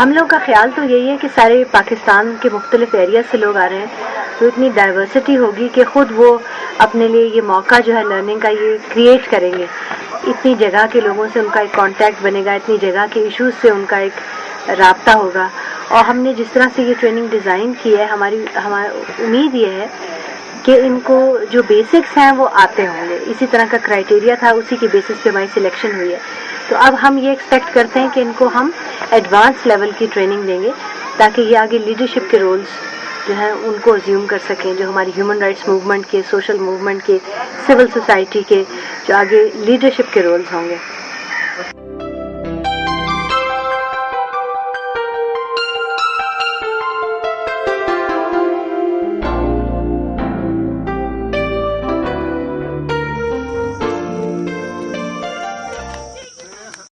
ہم لوگ کا خیال تو یہی ہے کہ سارے پاکستان کے مختلف ایریا سے لوگ آ رہے ہیں، تو اتنی ڈائیورسٹی ہوگی کہ خود وہ اپنے لیے یہ موقع جو ہے لرننگ کا یہ کریٹ کریں گے. اتنی جگہ کے لوگوں سے ان کا ایک کانٹیکٹ بنے گا، اتنی جگہ کے ایشوز سے ان کا ایک رابطہ ہوگا. اور ہم نے جس طرح سے یہ ٹریننگ ڈیزائن کی ہے، ہماری امید یہ ہے کہ ان کو جو بیسکس ہیں وہ آتے ہوں گے. اسی طرح کا کرائیٹیریا تھا، اسی کے بیسس پہ ہماری سلیکشن ہوئی ہے. تو اب ہم یہ ایکسپیکٹ کرتے ہیں کہ ان کو ہم ایڈوانس لیول کی ٹریننگ دیں گے تاکہ یہ آگے لیڈرشپ کے رولز جو ہیں ان کو ازیوم کر سکیں، جو ہماری ہیومن رائٹس موومنٹ کے، سوشل موومنٹ کے، سول سوسائٹی کے جو آگے لیڈرشپ کے رولز ہوں گے.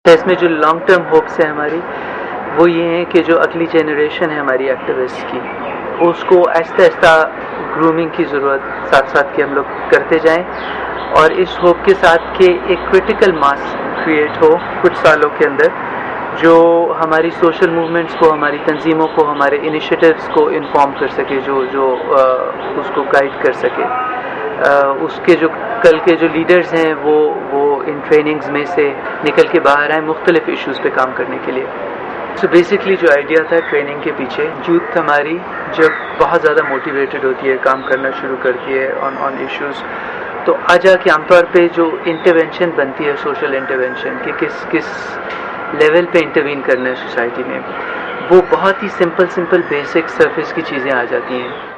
اس میں جو لانگ ٹرم ہوپس ہیں ہماری، وہ یہ ہیں کہ جو اگلی جنریشن ہے ہماری ایکٹیوسٹ کی، اس کو آہستہ آہستہ گرومنگ کی ضرورت ساتھ ساتھ کہ ہم لوگ کرتے جائیں، اور اس ہوپ کے ساتھ کہ ایک کرٹیکل ماس کریٹ ہو کچھ سالوں کے اندر جو ہماری سوشل موومنٹس کو، ہماری تنظیموں کو، ہمارے انیشیٹوز کو انفارم کر سکے، جو اس کو گائیڈ کر سکے. اس کے جو کل کے جو لیڈرز ہیں وہ ان ٹریننگز میں سے نکل کے باہر آئیں مختلف ایشوز پہ کام کرنے کے لیے. سو بیسکلی جو آئیڈیا تھا ٹریننگ کے پیچھے، یوتھ ہماری جب بہت زیادہ موٹیویٹڈ ہوتی ہے، کام کرنا شروع کرتی ہے آن ایشوز، تو آ جا کے عام طور پہ جو انٹرونشن بنتی ہے، سوشل انٹرونشن کہ کس لیول پہ انٹروین کرنا ہے سوسائٹی میں، وہ بہت ہی سمپل بیسک سرفیس کی چیزیں آ جاتی ہیں.